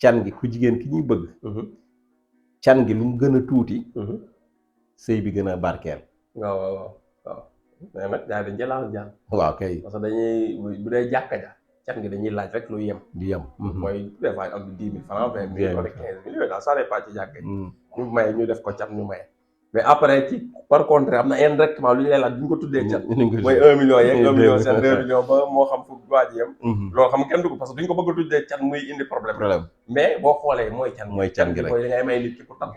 can gi ku jigéen ki ñuy bëgg can gi lu mu gën a tuuti sëy bi gën a barkeel. waaw mais nag daal dañ jëlaal jaan. waaw kay. parce que dañuy bu dee jàkka ja can gi dañuy laaj rek lu yem. di yem. mooy des fois am 10 000 francs 20 000 wala 15 000 yooyu daal ça dépend ci jàkka ñu maye ñu def ko can ñu maye. mais après ci par contre am na indirectement lu ñu lay laaj bu ñu ko tuddee can. mooy 1 million yeeg 1 million 5 2 millions ba moo xam fu waa ji yem. loolu xam nga kenn du ko parce que duñ ko bëgg a tuddee can muy indi problème. mais boo xoolee mooy can. mooy can gi rek mooy li ngay may nit ki ku tam.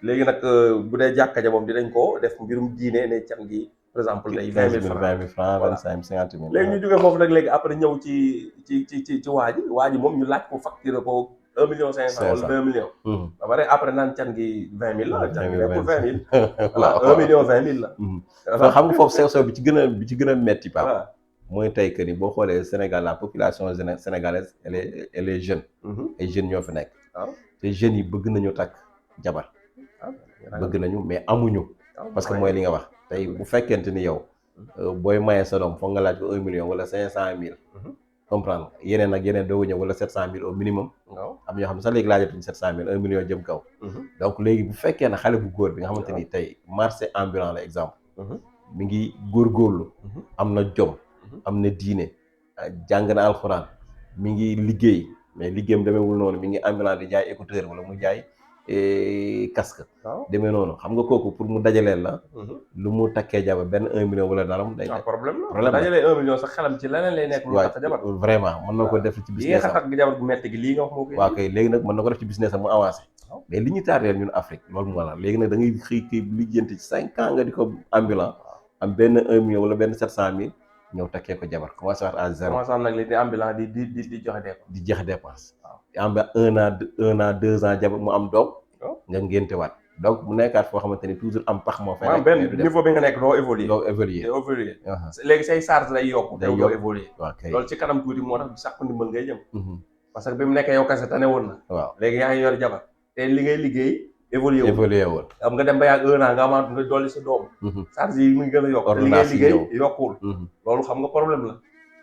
léegi nag bu dee jàkka ja moom dinañ ko def mbirum diine ne can gi par exemple day 20 000 francs 25 000 50 000. léegi ñu jógee foofu nag léegi après ñëw ci waa ji moom ñu laaj ko facture ko 1 million 500 wala 2 millions. ba pare après naan can gi 20 000 la. can gi nekkul 20 000. voilà 1 million 20 000 la. xam nga foofu sew bi ci gën a metti Pape. mooy tey que ni boo xoolee Sénégal la population sénégalaise elle est jeune. ay jeunes ñoo fi nekk. te jeunes yi bëgg nañu takk jabar. bëgg nañu mais amuñu. parce que mooy li nga wax tey bu fekkente ni yow. booy maye sa doom foog nga laaj ko 1 million wala 500 000. comprendre yeneen ak yeneen doo ñëw wala 700 000 au minimum. am ñoo xam ne sax léegi laajatuñ 700 000 1 million jëm kaw. donc léegi bu fekkee ne xale bu góor bi nga xamante ni tey marché ambulant la exemple. mi ngi góorgóorlu. am na jom. am na diine jàng na alxuraan mi ngi liggéey mais liggéeyam demeewul noonu mi ngi ambulant di jaay écouteur wala mu jaay casque. demee noonu xam nga kooku pour mu dajaleel la. lu mu takkee jabar benn 1 million wala dara day. problème la dajalee 1 million sax xelam ci leneen lay nekk. lu takk jabar vraiment mën na ko def ci business am. takk jabar bu metti gi lii nga wax moo koy. waaw kay léegi nag mën na ko def ci business am mu avancé. mais li ñu tardeel ñun Afrique loolu moo la léegi nag da ngay xëy kii lijjanti ci 5 ans nga di ko ambulant am benn 1 million wala benn 700 000 ñëw takkee ko jabar commencé waat à zéro. commencé am nag li di ambulant di joxe dépense. di joxe dépense. am ba 1 an 2 ans jabar mu am doom. nga ngénte waat donc mu nekkaat foo xamante ni toujours am pax moo fay nekk. benn niveau bi nga nekk doo évoluer. doo évoluer. léegi say charge day yokk. day doo évoluer. waaw kay loolu ci kanam tuuti moo tax sàkku ndimbal ngay jëm. parce que bi mu nekkee yow kese tane woon na. waaw léegi yaa ngi yor jabar te li ngay liggéey. évolué woon am nga dem ba yàgg 1 an nga amaat nga dolli sa doom. charge yi mu ngi gën a yokk. li ngay liggéey yokkul. loolu xam nga problème la.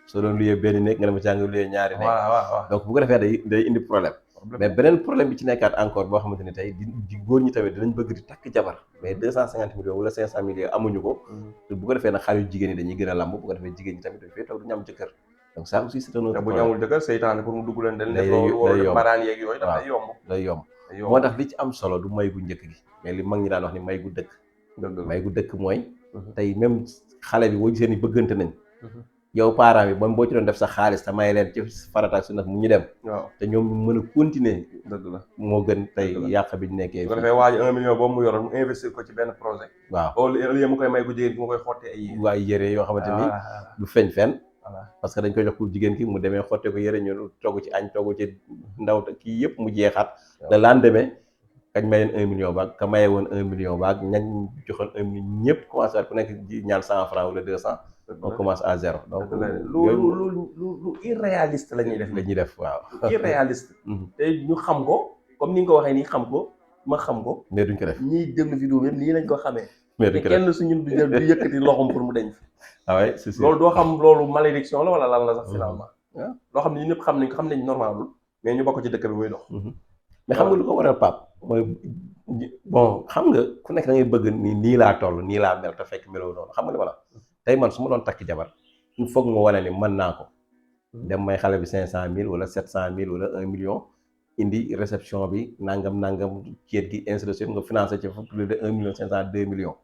soo doon luyee benn nekk nga dem ca nga luyee ñaari nekk. waaw donc bu ko defee day indi problème. mais beneen problème bi ci nekkaat encore boo xamante ni tey di góor ñi tamit dinañ bëgg di takk jabar mais 250 millions wala 500 millions amuñu ko. te bu ko defee nag xale yu jigéen ñi dañuy gën a lamb bu ko defee jigéen ñi tamit dañ fay toog du ñu am jëkkër donc ça aussi c'est un autre problème. bu ñu amul jëkkër seytaane pour mu dugg leen dañ def day loolu maraan yeeg yooyu dafay yomb. day yomb moo tax li ci am solo du may gu njëkk gi mais li mag ñi daan wax ni may gu dëkk. may gu dëkk mooy. tey même xale bi boo gisee ni bëggante nañ. yow parent bi moom boo ci doon def sa xaalis te may leen ci farata su nag mu ñu dem. waaw te ñoom mën a continuer. dëgg la moo gën tey yàq bi ñu nekkee. bu ko defee waa ji 1 million boobu mu yoroon mu investir ko ci benn projet. waaw au lieu mu koy may ko jigéen ki mu koy xottee ay yére. waaye yére yoo xamante ni du feeñ fenn. voilà parce que dañ koy jox pour jigéen ki mu demee xottee ko yére ñu togg ci añ togg ci ndaw kii yëpp mu jeexaat. le lendemain kañ mayeen 1 million baag ka maye woon 1 million baag ñañ joxoon 1 million ñëpp commencé waat ku nekk di ñaan 100 francs wala 200. on commence à zéro. donc lu irréaliste la ñuy def. la ñuy def waaw. irréaliste. te ñu xam ko comme ni nga ko waxee nii xam ko ma xam ko. mais duñ ko def ñiy déglu vidéo bi nii lañ ko xamee. mais duñ ko def kenn suñu du yëkkati loxoom pour mu deñ fi. ah ouais c'est sûr loolu doo xam loolu malédiction la wala lan la sax finalement. loo xam ne ñun ñëpp xam nañ normalul mais ñu bokk ci dëkk bi muy dox. mais xam nga lu ko waral Pape mooy bon xam nga ku nekk da ngay bëgg nii laa toll nii laa mel te fekk meloo noonu xam nga li ma la tey man su ma doon takk jabar il faut que mu wane ni mën naa ko dem may xale bi 500000 wala 700000 wala 1 million indi réception bi nangam ceet gi ainsi de suite nga financé ci plus de 1 million 500 2 millions.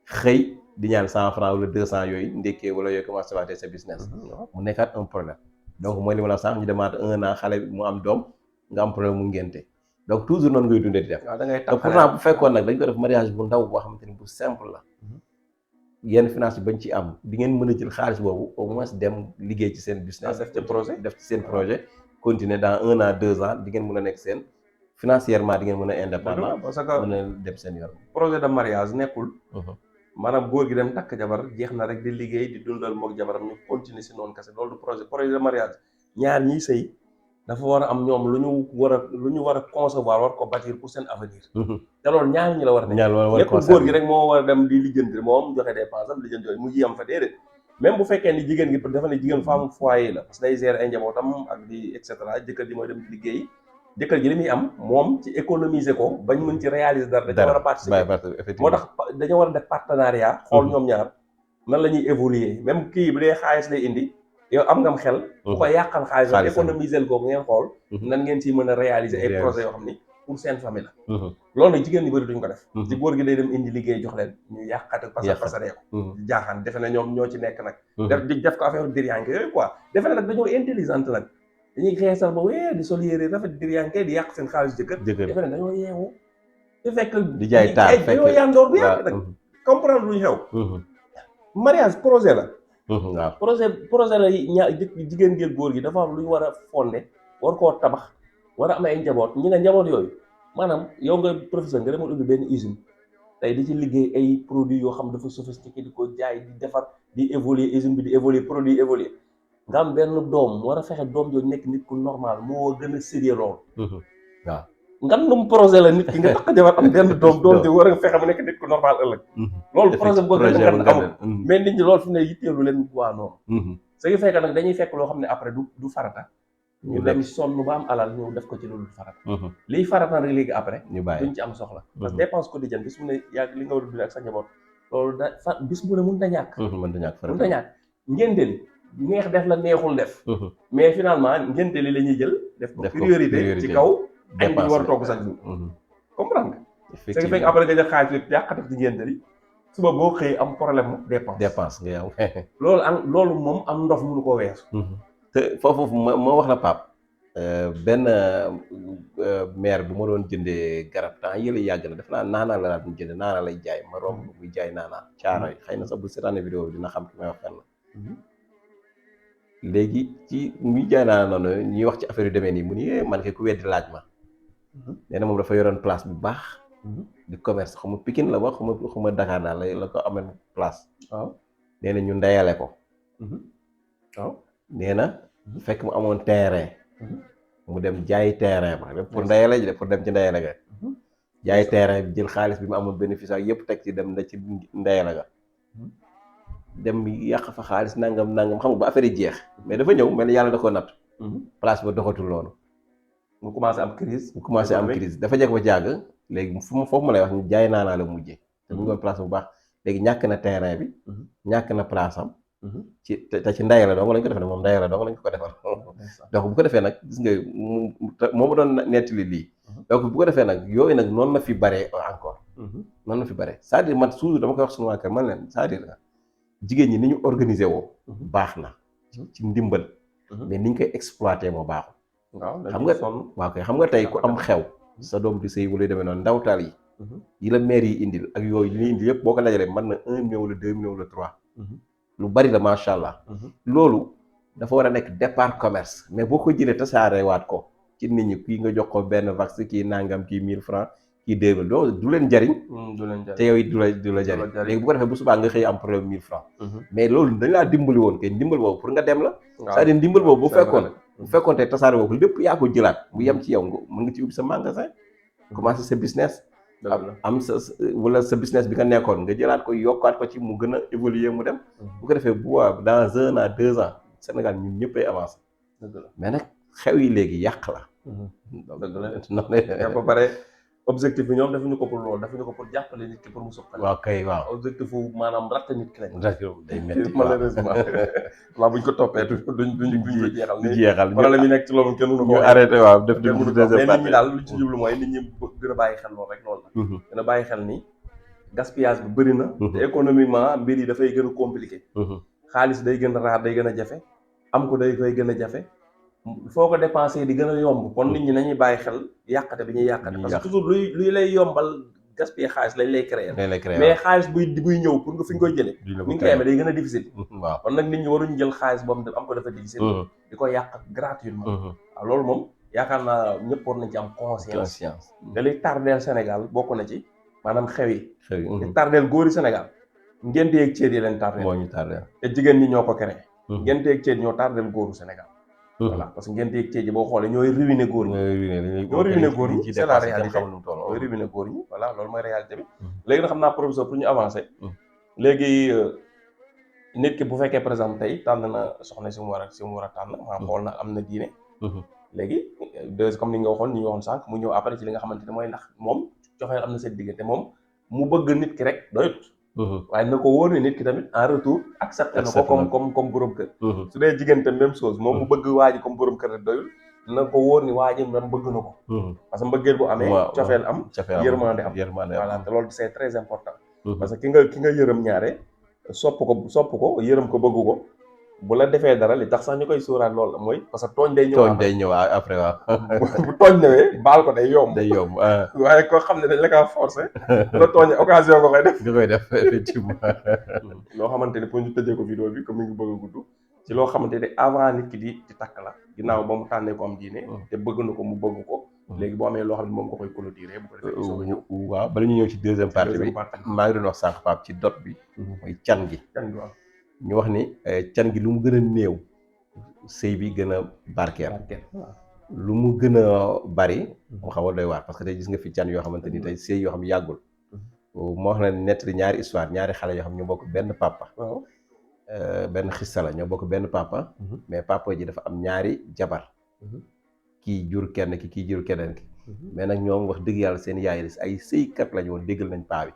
xëy di ñaan 100 francs wala 200 yooyu ndekkee wala yooyu commencé waatee sa business. mu nekkaat un problème donc mooy li ma la sànq ñu demaat 1 an xale bi mu am doom nga am problème mu ngénte donc toujours noonu ngay dundee di def. waaw da ngay te pourtant bu fekkoon nag dañ ko def mariage bu ndaw boo xamante ni bu simple la. yenn finance bi bañ ci am di ngeen mën a jël xaalis boobu au moins dem liggéey ci seen business. def ci seen projet continuer dans 1 an 2 ans di ngeen mën a nekk seen financièrement di ngeen mën a indépendant. parce que mën a dem seen yoon. projet de mariage nekkul. maanaam góor gi dem takk jabar jeex na rek di liggéey di dundal mook jabaram ñu continuer si noonu kese loolu du projet de mariage ñaar ñiy sëy dafa war a am ñoom lu ñu war a concevoir war ko bâtir pour seen avenir. te loolu ñaar ñi la war a nekk. nekkul góor gi rek moo war a dem di lijjanti moom joxe dépense am lijjanti yooyu mu yem fa déedéet même bu fekkee ni jigéen gi dafa ne jigéen femme foyer la parce que day gérer ay njabootam ak di et cetera jëkkër ji mooy dem di liggéey jëkkër ji li muy am moom ci économiser ko bañ mën ci réaliser dara dañu war a participer moo tax dañoo war a def partenariat xool ñoom ñaar nan la ñuy évoluer même kii bu dee xaalis lay indi yow am ngam xel bu ko yàqal xaalis la économiser googu ngeen xool nan ngeen ciy mën a réaliser ay projets yoo xam ni pour seen famille la loolu nag jigéen ñi bëri duñ ko def ci góor gi day dem indi liggéey jox leen ñu yàqate pasaree ko jaaxaan defe na ñoom ñoo ci nekk nag def ko affaire diriyànke yooyu quoi defe na nag dañoo intelligente nag dañuy xeesal ba wee di sol yére rafet diriyànke di yàq seen xaalis jëkkër defe na dañoo yeewu te fekk di jaay taar dañoo yandoor bu yàgg nag comprendre luñu xew mariage projet la waaw projet la ñaar jigéen gi góor gi dafa am lu ñu war a fondé war koo tabax war a am ay njaboot ñi nga njaboot yooyu maanaam yow nga professeur nga demoon ubbi benn usine tey di ci liggéey ay produits yoo xam dafa sophistiqué di ko jaay di defar di évoluer usine bi di évoluer produit évoluer nga am benn doom war a fexe doom jooju nekk nit ku normal moo gën a sérieux loolu waaw ngandum projet la nit ki nga takk jabar am benn doom ji war a fexe mu nekk nit ku normal ëllëg loolu projet boo gën a ngand amul mais nit ñi loolu fi ne yitteelu leen waa noonu ce qui fait que nag dañuy fekk loo xam ne après du farata ñu dem sonn ba am alal ñëw def ko ci loolu farata liy farata rek léegi après duñ ci am soxla parce que dépense quotidienne bis mu ne yàgg li nga war a dund ak sa njaboot loolu bis mu ne mënut a ñàkk ngénte li neex def la neexul def mais finalement ngénte li la ñuy jël def ko priorité ci kaw añ bi ñu war a togg sax jour comprendre nga ce qui fait que après nga jël xaalis lépp yàqate ci ngénte li suba boo xëyee am problème mu dépense nga yow loolu moom am ndof mënu ko weesu te foofu ma wax la Pape benn maire bu ma doon jëndee garab temps yële yàgg na def naa naanaa la daan jënd naanaa lay jaay ma romb muy jaay naanaa caaro yi xëy na sax bu seetaane vidéo bi dina xam ki may wax fenn léegi ci muy jaay naanaa noonu ñuy wax ci affaire yu demee nii mu ni man kay ku weddi laaj ma nee na moom dafa yoroon place bu baax di commerce xaw ma Pikine la wax xaw ma Dakar daal la ko amee place waaw nee na ñu ndeyale ko waaw nee na fekk mu amoon terrain mu dem jaay terrain ba pour ndeyale ji de pour dem ci ndeyale ga jaay terrain bi jël xaalis bi mu amoon bénéfice ak yëpp teg ci dem na ci ndeyale ga dem yàq fa xaalis nangam xam nga ba affaire yi jeex mais dafa ñëw mel ni yàlla da ko natt place ba doxatul loolu mu commencé am crise dafa jekk ba jàgg léegi foofu ma lay wax ñu jaay naanaa la mujjee te mu ngi woon place bu baax léegi ñàkk na terrain bi ñàkk na place am ci te ci ndey la dong lañ ko defee moom ndey la dong lañ ko defal donc bu ko defee nag gis nga moo ma doon nettali lii donc bu ko defee nag yooyu nag noonu la fi baree encore noonu la fi baree c'est-à-dire man toujours dama koy wax sunu waa kër man leen c'est-à-dire jigéen ñi ni ñu organiser woo baax na ci ndimbal mais ni ñu koy exploité moo baaxul xam nga waaw kay xam nga tey ku am xew sa doom di sëy wala demee noonu ndawtal yi la maire yi indil ak yooyu li ñuy indil yëpp boo ko dajalee mën na 1 million wala 2 millions wala 3 lu bari la macha allah loolu dafa war a nekk départ commerce mais boo ko jëlee tasaare waat ko ci nit ñi kii nga jox ko benn vax kii nangam kii 1000 francs kii 2000 loolu du leen jariñ te yow it du la jariñ léegi bu ko defee bu subaa nga xëy am problème 1000 francs mais loolu dañ laa dimbali woon kay ndimbal boobu pour nga dem la c'est-à-dire ndimbal boobu bu fekkoon te tasaare boobu lépp yaa ko jëlaat mu yem ci yow nga mën nga ci ubbi sa magasin commencer sa business am wala sa business bi nga nekkoon nga jëlaat ko yokkaat ko ci mu gën a évoluer mu dem bu ko defee bu waa dans 1 an 2 ans Sénégal ñun ñëpp ay avancé mais nag xew yi léegi yàq la ba pare objectif bi ñoom defuñu ko pour loolu defuñu ko pour jàppale nit ki pour mu suqali waaw kay waaw objectif fu maanaam ratt nit ki lañ day métti malheureusement waaw buñ ko toppee duñ ko jeexal problème yi nekk ci loolu kenn mënu ko arrêté waaw def mais nit ñi daal lu ci jublu mooy nit ñi gën a bàyyi xel loolu rek loolu la gën a bàyyi xel ni gaspillage bi bëri na te économiquement mbir yi dafay gën a compliqué xaalis day gën a raar day gën a jafe am ko day koy gën a jafe foo ko dépensé di gën a yomb kon nit ñi nañuy bàyyi xel yàqate bi ñuy yàqate parce que toujours luy lay yombal gaspiller xaalis lañ lay créer mais xaalis buy ñëw pour nga fi ñu koy jëlee ni nga koy amee day gën a difficile waaw kon nag nit ñi waruñu jël xaalis boobu am ko dafa difficile di ko yàq gratuitement waaw loolu moom yaakaar naa ñëpp war nañ ci am conscience da lay tardeel Sénégal bokk na ci maanaam xew yi di tardeel góori Sénégal ngénte yeeg ceet yi leen tardeel moo ñu tardeel te jigéen ñi ñoo ko créé ngénte yeeg ceet ñoo tardeel góoru Sénégal voilà parce que ngénte yeeg ceet yi boo xoolee ñooy ruiner góor ñi ñoo ruiner góor ñi c'est la réalité ñooy ruiner góor ñi voilà loolu mooy réalité bi léegi nag xam naa professeur pour ñu avancer léegi nit ki bu fekkee par exemple tey tànn na soxna si mu war a tànn maa xool na am na diine léegi comme ni nga waxoon sànq mu ñëw après ci li nga xamante ne mooy ndax moom cofeel am na seen diggante moom mu bëgg nit ki rek doyut. waaye na ko wóor ne nit ki tamit en retour accepté na ko comme borom kër. su dee jigéen tam même chose moom mu bëgg waa ji comme borom kër rek doyul na ko wóor ni waa ji man bëgg na ko. parce que mbëggeel bu amee. cofeel am yërmande am voilà te loolu c'est très important. parce que ki nga yërëm ñaare sopp ko yërëm ko bëgg ko. bu la defee dara li tax sax ñu koy sóoraat loolu la mooy parce que tooñ day ñëw après waaw. bu tooñ ñëwee baal ko day yomb. waaye koo xam ne dañ la kaa forcé bu la tooñee occasion nga koy def effectivement. loo xamante ne pour ñu tëjee ko vidéo bi comme mi ngi bëgg a gudd ci loo xamante ne avant nit ki di takk la ginnaaw ba mu tànnee ko am diine te bëgg na ko mu bëgg ko léegi boo amee loo xam ne moom nga koy clôturer bu ko defee waaw bala ñu ñëw ci deuxième partie bi maa ngi doon wax sànq Pape ci dot bi mooy can gi ñu wax ni can gi lu mu gën a néew sëy bi gën a barkeel lu mu gën a bari mu xaw a doy waar parce que tey gis nga fi can yoo xamante ni tey sëy yoo xam yàggul moo wax na nettali ñaari histoire ñaari xale yoo xam ñu bokk benn papa benn xista la ñoo bokk benn papa mais papa ji dafa am ñaari jabar kii jur kenn ki kii jur keneen ki mais nag ñoom wax dëgg yàlla seen yaay ay sëykat lañu woon déggal nañ paa bi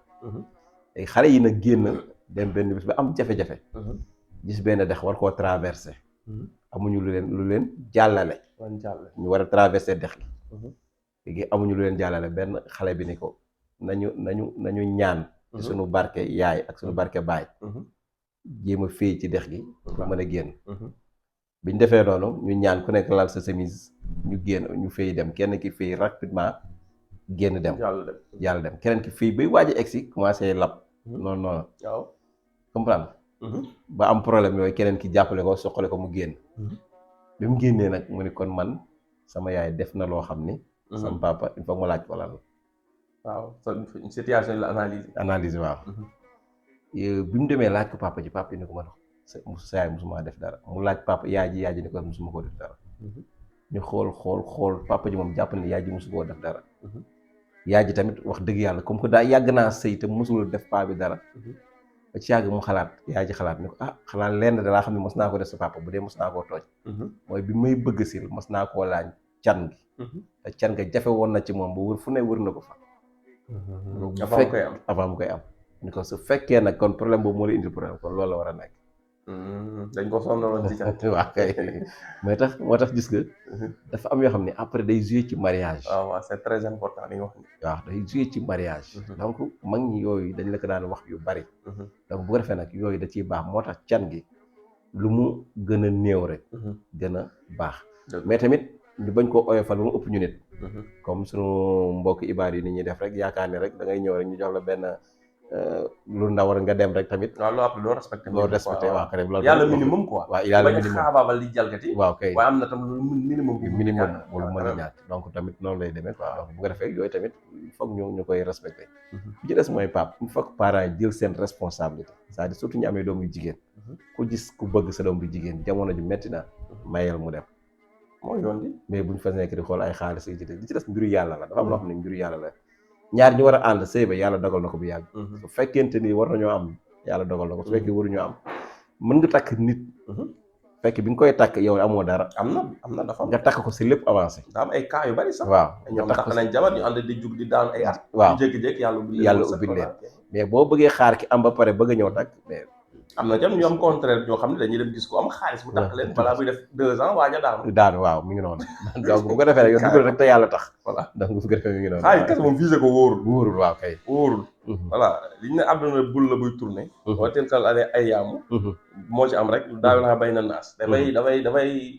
ay xale yi nag génn dem benn bis ba am jafe-jafe gis benn dex war koo traversé amuñu lu leen jàllale ñu war a traversé dex gi léegi amuñu lu leen jàllale benn xale bi ni ko nañu ñaan ci suñu barke yaay ak suñu barke baay jéem a féey ci dex gi pour mën a génn biñ defee noonu ñu ñaan ku nekk lal sa chemise ñu génn ñu féey dem kenn ki féey rapidement génn dem yàlla dem keneen ki féey bay waaj a egsi commencé lab noonu comprendre ba am problème yooyu keneen ki jàppale ko soqale ko mu génn bi mu génnee nag mu ni kon man sama yaay def na loo xam ni sama papa il faut ma laaj ko lan la waaw situation la analyse waaw bi mu demee laaj ko papa ji ni ko man sa yaay musuma def dara mu laaj papa yaay ji ni ko musuma koo def dara ñu xool papa ji moom jàpp ne yaay ji musu koo def dara yaay ji tamit wax dëgg yàlla comme que daa yàgg naa sëy te musul def paa bi dara ba ci yàgg mu xalaat yaay ji xalaat ni ko xalaat lenn da laa xam ne mos naa ko def sa papa bu dee mos naa koo tooj mooy bi may bëgg sil mos naa koo laaj can gi te can ga jafe woon na ci moom ba wër fu ne wër na ko fa avant mu koy am ni ko su fekkee nag kon problème boobu moo la indi problème kon loolu la war a nekk dañ ko sonaloon ci can waaw kay moo tax gis nga dafa am yoo xam ne après day jouer ci mariage waaw c'est très important li nga wax waaw day jouer ci mariage donc mag ñi yooyu dañ la ko daan wax yu bari donc bu ko defee nag yooyu da ciy baax moo tax can gi lu mu gën a néew rek gën a baax mais tamit ñu bañ koo oyofal ba mu ëpp ñu nit comme suñu mbokk ibaar yi ni ñuy def rek yaakaar ni rek da ngay ñëw rek ñu jox la benn lu ndaw war nga dem rek tamit. waaw loo xam ne doo respecté. waaw kay loolu yàlla minimum quoi. waaw yàlla minimum bañ a xaabaabal li jalgati. waaw kay waaye am na tam lu minimum. minimum wala mën a ñàkk donc tamit noonu lay demee quoi donc bu ko defee yooyu tamit foog ñu koy respecté. bi ci des mooy Pape il faut que parents yi jël seen responsabilité c'est-à-dire surtout ñu amee doom yu jigéen. ku gis ku bëgg sa doom bu jigéen jamono ji metti na mayal mu dem. mooy yoon bi mais buñ fa nekk di xool ay xaalis yi ci des li ci des mbiru yàlla la dafa am loo xam ne mbiru yàlla la ñaar ñu war a ànd sëy ba yàlla dogal na ko bu yàgg. su fekkente ni war nañoo am yàlla dogal na ko su fekkee waruñoo am mën nga takk nit. fekk bi nga koy takk yow amoo dara. am na dafa am nga takk ko si lépp avancé. daa am ay cas yu bari sax. waaw ñoom takk nañ jabar ñu ànd di jug di daan ay at. waaw jékki-jékki yàlla ubbi leen mais boo bëggee xaar ki am ba pare bëgg a ñëw takk mais. am na jam ñu am contraire ñoo xam ne dañuy dem gis ko am xaalis mu takk leen balaa muy def 2 ans waaja daanu waaw mi ngi noonu donc bu ko defee rek yow dugal rek te yàlla tax voilà donc bu ko defee mi ngi noonu xaalis kese moom visé ko wóorul waaw kay wóorul voilà li ñu ne àdduna bul la buy tourné wa tilkal ay yaamu moo ci am rek daaw la bay na naas dafay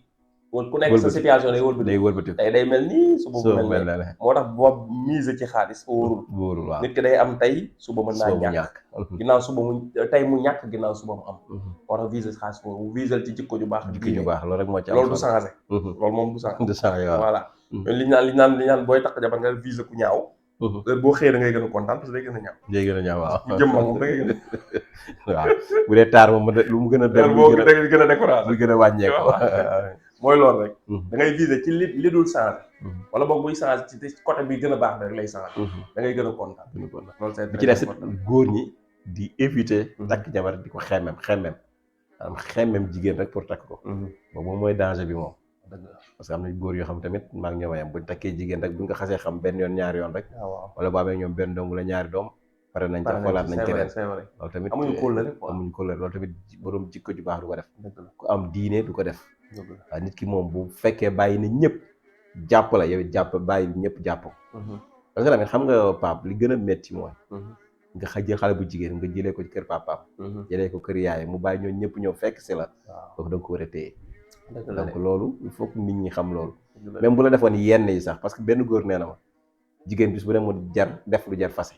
ku nekk sa situation day wëlbati tey day mel nii suba mu mel ne moo tax boo mise ci xaalis wóorul waaw nit ki day am tey suba mën naa ñàkk ginnaaw suba mu tey mu ñàkk ginnaaw suba mu am moo tax vise xaalis boobu visel ci jikko ju baax loolu rek moo ci am loolu du changé loolu moom du changé waaw voilà li naan booy takk jabar nga vise ku ñaaw heure boo xëyee da ngay gën a kontaan parce que day gën a ñaaw waaw jëm moom da ngay gën a waaw bu dee taar moom lu mu gën a dem boo da ngay gën a découragé lu gën a wàññeeku mooy loolu rek da ngay viser ci li dul changé wala boog buy changé ci côté bi gën a baax rek lay changé da ngay gën a kontaan loolu c'est bi ci des góor ñi di éviter takk jabar di ko xemmem jigéen rek pour takk ko boobu mooy danger bi moom parce que am na góor yoo xam tamit maa ngi ñoom yam buñ takkee jigéen rek buñ ko xasee xam benn yoon ñaari yoon rek wala boo amee ñoom benn doom wala ñaari doom pare nañ ca xoolaat nañ keneen loolu tamit amuñu kóllëre loolu tamit borom jikko ju baax du ko def ku am diine du ko def waaw nit ki moom bu fekkee bàyyi na ñëpp jàpp la yow jàpp bàyyi ñëpp jàpp parce que tamit xam nga Pape li gën a metti mooy nga xajee xale bu jigéen nga jëlee ko ci kër papaam jëlee ko kër yaay mu bàyyi ñoo ñëpp ñëw fekk si la donc da nga ko war a téye donc loolu il faut que nit ñi xam loolu même bu la defoon yenn yi sax parce que benn góor nee na ma jigéen bis bu ne mu jar def lu jar fase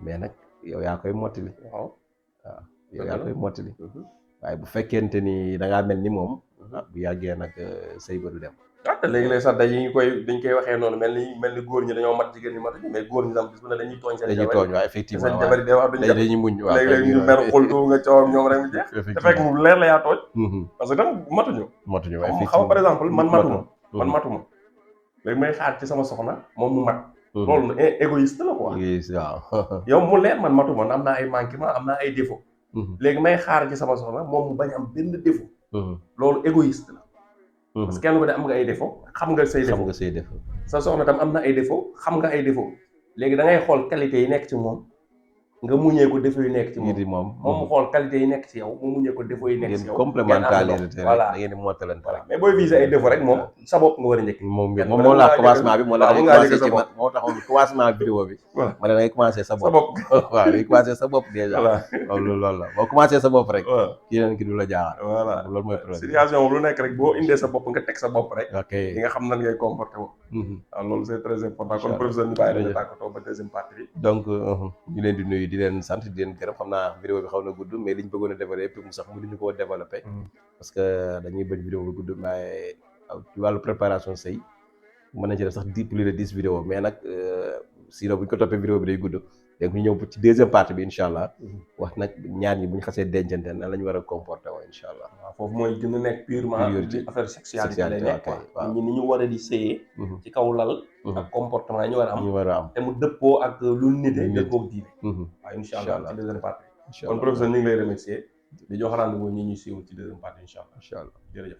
mais nag yow yaa koy mottali waaw yow yaa koy mottali waaye bu fekkente ni da ngaa mel ni moom bu yàggee nag sëy ba du dem te léegi-léegi sax dañ koy waxee noonu mel ni góor ñi dañoo mat jigéen ñi matuñu mais góor ñi tam bis bu ne dañuy tooñ seen waaw effectivement seen jabar yi day wax duñ dañuy muñ waaw léegi-léegi ñu mer xultu nga coow ñoom rek mu jeex te fekk mu leer la yaa tooñ parce que tam matuñu xam par exemple man matuma léegi may xaar ci sama soxna moom mu mat loolu égoïste la quoi waaw yow mu leer man matuma am naa ay manquement am naa ay défaut léegi may xaar ci sama soxna moom mu bañ am benn défaut loolu égoïste la parce que kenn ku ne am nga ay défaut xam nga say défaut sa soxna tam am na ay défaut xam nga ay défaut léegi da ngay xool qualité yi nekk ci moom nga muñee ko défaut yi nekk ci moom mu xool qualité yi nekk ci yow mu muñee ko défaut yi nekk ci yow complémentarité da ngeen di mottalante rek mais booy viser ay défaut rek moom sa bopp nga war a njëkk moom laa commencement bi moo la commencé ci man moo taxoon commencement vidéo bi ma ne dangay commencé sa bopp waaw dangay commencé sa bopp déjà loolu la boo commencé sa bopp rek yeneen ki du la jaaxal voilà loolu mooy problème situation lu nekk rek boo indee sa bopp nga teg sa bopp rek ok di nga xam nan ngay comporté woo waaw loolu c'est très important kon professeur ñu bàyyi la tàkkatoo ba deuxième partie bi donc ñu leen di nuyu di leen sant di leen gërëm xam naa vidéo bi xaw na gudd mais liñ bëggoon a développé mu sax mënuñu koo développé parce que dañuy bañ vidéo bi gudd mais ci wàllu préparation sëy mën nañ ci def sax plus de 10 vidéo mais nag sinon bu ñu ko toppee vidéo bi day gudd donc ñu ñëw ci deuxième partie bi incha allah wax nag ñaar ñi bu ñu xasee dencante nan la ñu war a comporté woo incha allah waaw foofu mooy gën a nekk purement affaire sexualité lay nekk waaw ñi ni ñu war a di sëyee ci kaw lal ak comportement yi ñu war a am te mu dëppoo ak lu nite dëppoo ak diine waaw incha allah ci deuxième partie kon professeur ñu ngi lay remercier di jox rendez-vous ñi ñuy suivre ci deuxième partie incha allah jërëjëf